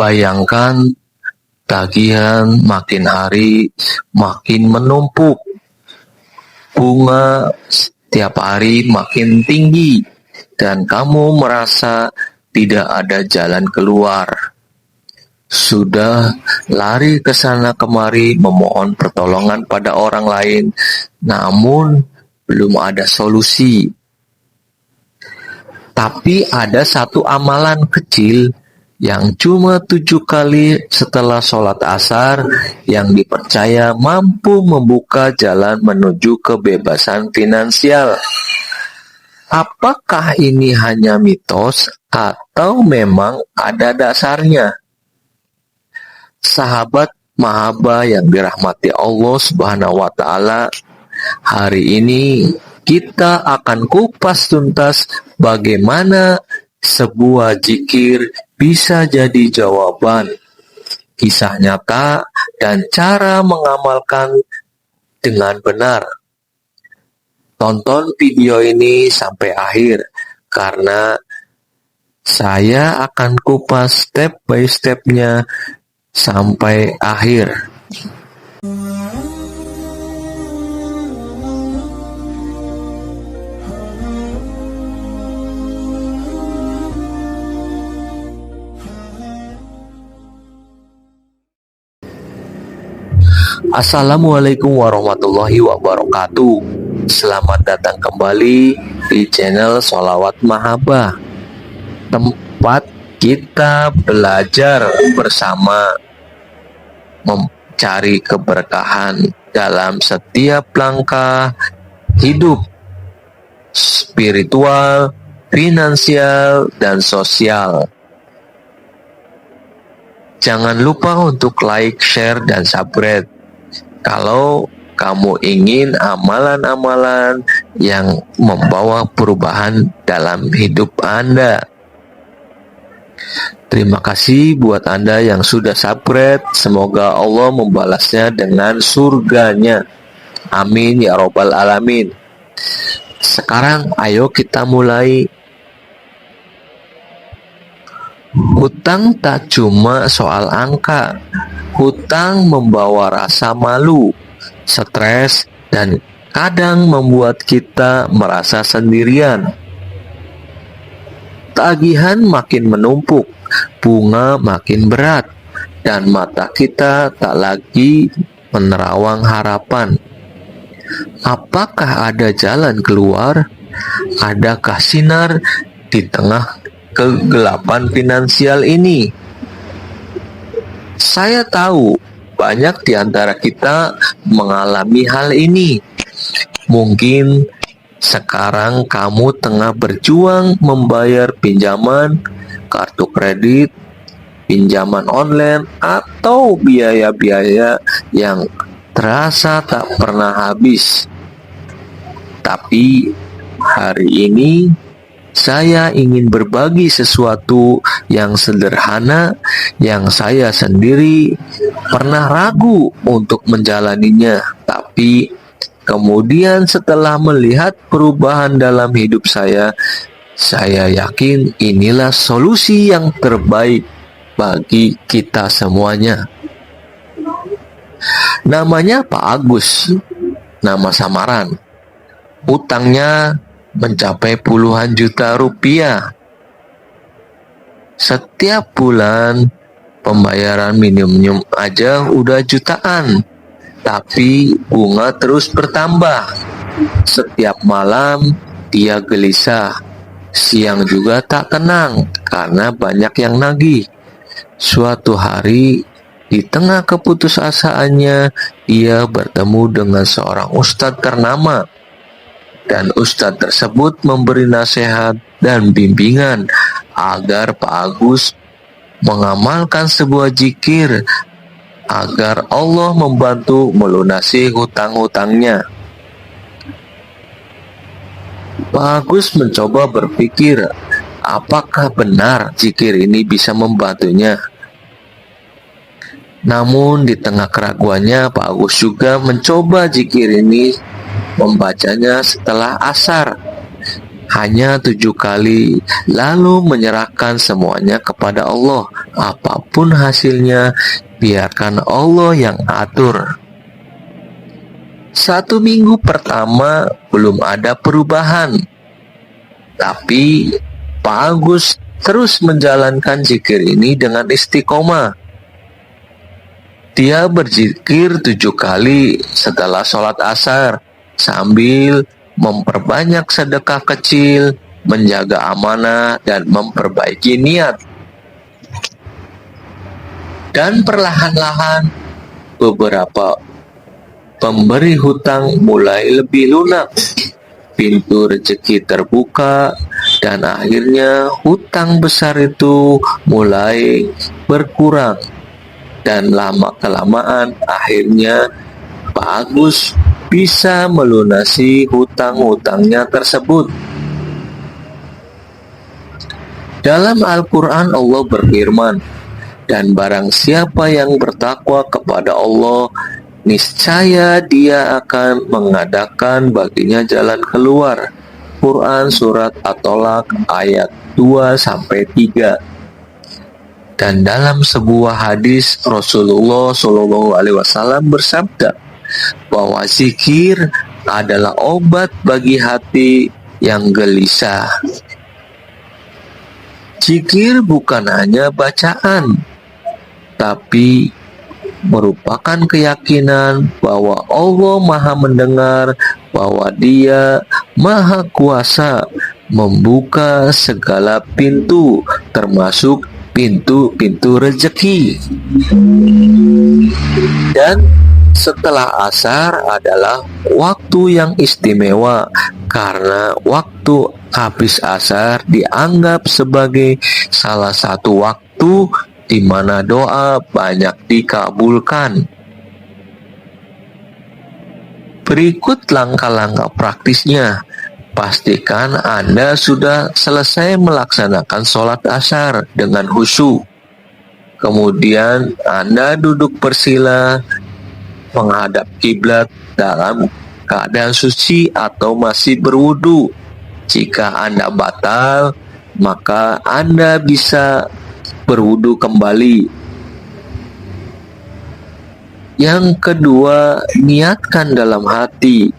Bayangkan tagihan makin hari makin menumpuk, bunga setiap hari makin tinggi, dan kamu merasa tidak ada jalan keluar. Sudah lari ke sana kemari memohon pertolongan pada orang lain, namun belum ada solusi. Tapi ada satu amalan kecil yang cuma 7 kali setelah sholat asar yang dipercaya mampu membuka jalan menuju kebebasan finansial. Apakah ini hanya mitos atau memang ada dasarnya? Sahabat Mahaba yang dirahmati Allah Subhanahu wa Ta'ala, hari ini kita akan kupas tuntas bagaimana sebuah zikir bisa jadi jawaban, kisah nyata, dan cara mengamalkan dengan benar. Tonton video ini sampai akhir, karena saya akan kupas step by stepnya sampai akhir. Assalamualaikum warahmatullahi wabarakatuh. Selamat datang kembali di channel Sholawat Mahaba, tempat kita belajar bersama mencari keberkahan dalam setiap langkah hidup spiritual, finansial, dan sosial. Jangan lupa untuk like, share, dan subscribe kalau kamu ingin amalan-amalan yang membawa perubahan dalam hidup Anda. Terima kasih buat Anda yang sudah subscribe. Semoga Allah membalasnya dengan surganya. Amin ya robbal alamin. Sekarang ayo kita mulai. Hutang tak cuma soal angka. Hutang membawa rasa malu, stres, dan kadang membuat kita merasa sendirian. Tagihan makin menumpuk, bunga makin berat, dan mata kita tak lagi menerawang harapan. Apakah ada jalan keluar? Adakah sinar di tengah kegelapan finansial ini? Saya tahu banyak di antara kita mengalami hal ini. Mungkin sekarang kamu tengah berjuang membayar pinjaman, kartu kredit, pinjaman online, atau biaya-biaya yang terasa tak pernah habis. Tapi hari ini saya ingin berbagi sesuatu yang sederhana yang saya sendiri pernah ragu untuk menjalaninya, tapi kemudian setelah melihat perubahan dalam hidup saya yakin inilah solusi yang terbaik bagi kita semuanya. Namanya Pak Agus, nama samaran. Utangnya mencapai puluhan juta rupiah. Setiap bulan pembayaran minimum aja udah jutaan, tapi bunga terus bertambah. Setiap malam dia gelisah, siang juga tak tenang karena banyak yang nagih. Suatu hari di tengah keputusasaannya, dia bertemu dengan seorang ustadz ternama. Dan ustadz tersebut memberi nasihat dan bimbingan agar Pak Agus mengamalkan sebuah zikir agar Allah membantu melunasi hutang-hutangnya. Pak Agus mencoba berpikir, apakah benar zikir ini bisa membantunya? Namun di tengah keraguannya, Pak Agus juga mencoba zikir ini, membacanya setelah asar hanya 7 kali, lalu menyerahkan semuanya kepada Allah Apapun hasilnya, biarkan Allah yang atur. 1 minggu pertama belum ada perubahan, tapi Pak Agus terus menjalankan zikir ini dengan istiqomah. Dia berzikir 7 kali setelah sholat asar, sambil memperbanyak sedekah kecil, menjaga amanah, dan memperbaiki niat. Dan perlahan-lahan beberapa pemberi hutang mulai lebih lunak. Pintu rezeki terbuka, dan akhirnya hutang besar itu mulai berkurang. Dan lama-kelamaan akhirnya Pak Agus bisa melunasi hutang-hutangnya tersebut. Dalam Al-Quran Allah berfirman, "Dan barang siapa yang bertakwa kepada Allah, niscaya Dia akan mengadakan baginya jalan keluar." Quran Surat At-Tolak ayat 2-3. Dan dalam sebuah hadis Rasulullah SAW bersabda bahwa zikir adalah obat bagi hati yang gelisah. Zikir bukan hanya bacaan, tapi merupakan keyakinan bahwa Allah Maha mendengar, bahwa Dia Maha kuasa membuka segala pintu, termasuk pintu-pintu rezeki. Dan setelah asar adalah waktu yang istimewa, karena waktu habis asar dianggap sebagai salah satu waktu di mana doa banyak dikabulkan. Berikut langkah-langkah praktisnya. Pastikan Anda sudah selesai melaksanakan sholat asar dengan khusyuk. Kemudian Anda duduk bersila menghadap kiblat dalam keadaan suci atau masih berwudu. Jika Anda batal, maka Anda bisa berwudu kembali. Yang kedua, niatkan dalam hati,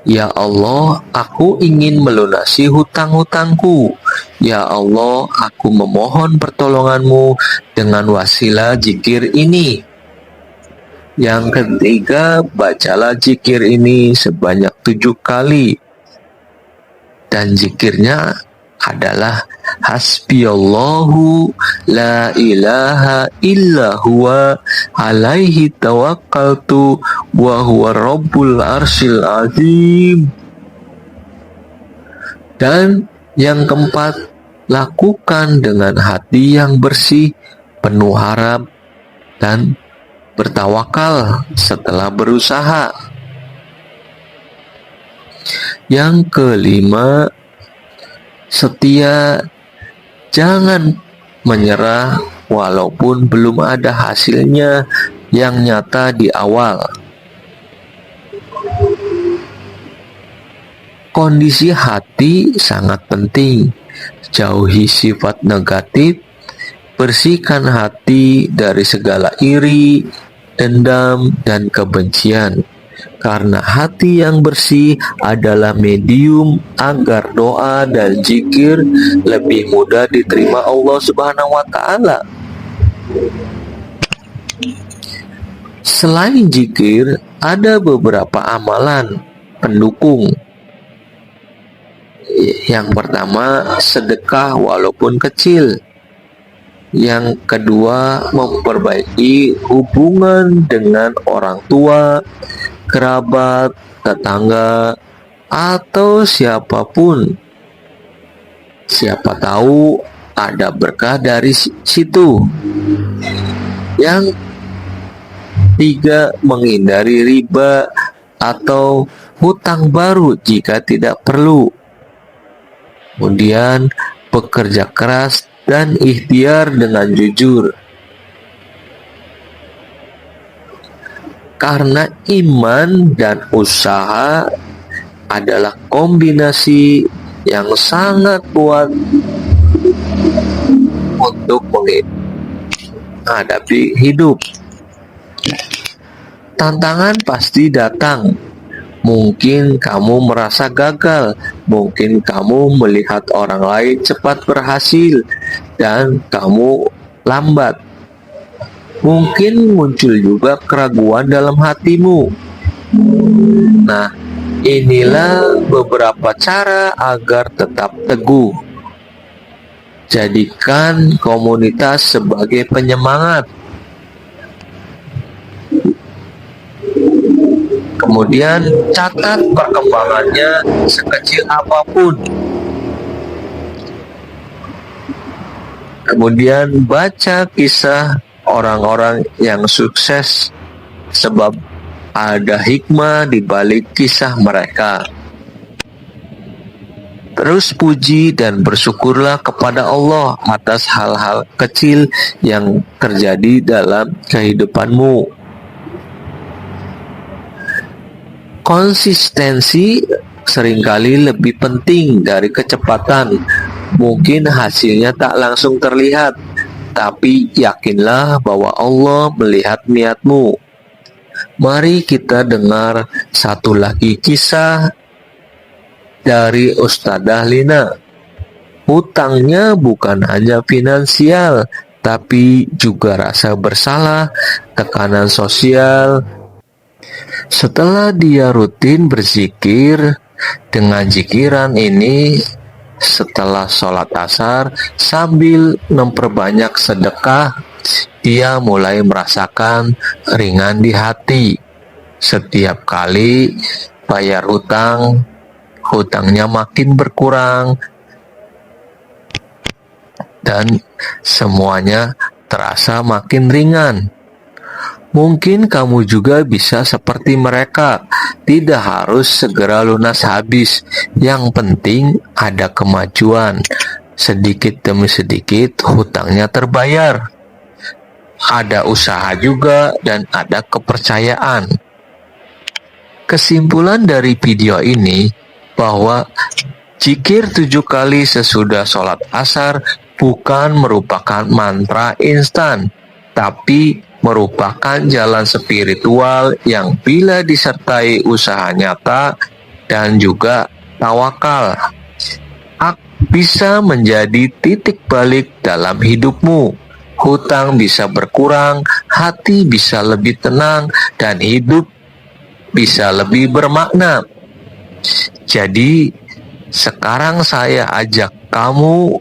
"Ya Allah, aku ingin melunasi hutang-hutangku. Ya Allah, aku memohon pertolongan-Mu dengan wasilah zikir ini." Yang ketiga, bacalah zikir ini sebanyak 7 kali. Dan zikirnya adalah Hasbiyallahu la ilaha illa huwa alaihi tawakkaltu wa huwa rabbul arsyil azim. Dan yang keempat, lakukan dengan hati yang bersih, penuh harap, dan bertawakal setelah berusaha. Yang kelima, setia, jangan menyerah walaupun belum ada hasilnya yang nyata di awal. Kondisi hati sangat penting. Jauhi sifat negatif, bersihkan hati dari segala iri, dendam, dan kebencian. Karena hati yang bersih adalah medium agar doa dan zikir lebih mudah diterima Allah Subhanahu wa Ta'ala. Selain zikir, ada beberapa amalan pendukung. Yang pertama, sedekah walaupun kecil. Yang kedua, memperbaiki hubungan dengan orang tua, kerabat, tetangga, atau siapapun. Siapa tahu ada berkah dari situ. Yang tiga, menghindari riba atau hutang baru jika tidak perlu. Kemudian bekerja keras dan ikhtiar dengan jujur. Karena iman dan usaha adalah kombinasi yang sangat kuat untuk menghadapi hidup. Tantangan pasti datang. Mungkin kamu merasa gagal, mungkin kamu melihat orang lain cepat berhasil dan kamu lambat. Mungkin muncul juga keraguan dalam hatimu. Nah, inilah beberapa cara agar tetap teguh. Jadikan komunitas sebagai penyemangat. Kemudian catat perkembangannya sekecil apapun. Kemudian baca kisah orang-orang yang sukses, sebab ada hikmah di balik kisah mereka. Terus puji dan bersyukurlah kepada Allah atas hal-hal kecil yang terjadi dalam kehidupanmu. Konsistensi seringkali lebih penting dari kecepatan. Mungkin hasilnya tak langsung terlihat, tapi yakinlah bahwa Allah melihat niatmu. Mari kita dengar satu lagi kisah dari Ustadzah Lina. Hutangnya bukan hanya finansial, tapi juga rasa bersalah, tekanan sosial. Setelah dia rutin berzikir, dengan zikiran ini setelah sholat asar sambil memperbanyak sedekah, dia mulai merasakan ringan di hati. Setiap kali bayar hutang, hutangnya makin berkurang dan semuanya terasa makin ringan. Mungkin kamu juga bisa seperti mereka, tidak harus segera lunas habis. Yang penting ada kemajuan. Sedikit demi sedikit hutangnya terbayar. Ada usaha juga dan ada kepercayaan. Kesimpulan dari video ini bahwa zikir 7 kali sesudah sholat asar bukan merupakan mantra instan, tapi merupakan jalan spiritual yang bila disertai usaha nyata dan juga tawakal, bisa menjadi titik balik dalam hidupmu. Hutang bisa berkurang, hati bisa lebih tenang, dan hidup bisa lebih bermakna. Jadi, sekarang saya ajak kamu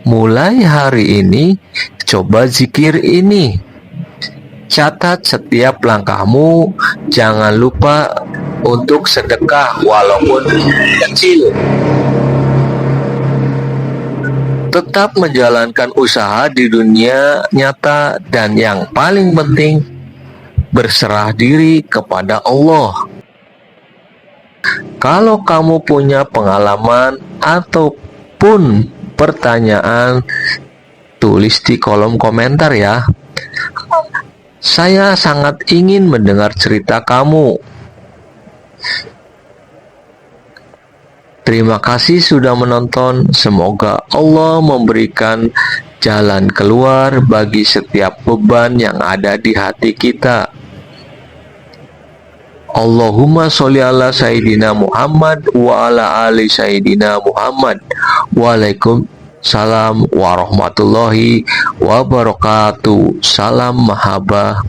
mulai hari ini, coba zikir ini. Catat setiap langkahmu, jangan lupa untuk sedekah walaupun kecil. Tetap menjalankan usaha di dunia nyata dan yang paling penting, berserah diri kepada Allah. Kalau kamu punya pengalaman ataupun pertanyaan, tulis di kolom komentar ya. Saya sangat ingin mendengar cerita kamu. Terima kasih sudah menonton. Semoga Allah memberikan jalan keluar bagi setiap beban yang ada di hati kita. Allahumma sholli ala Sayyidina Muhammad wa ala ali Sayyidina Muhammad. Waalaikumsalam warahmatullahi wabarakatuh. Salam mahabbah.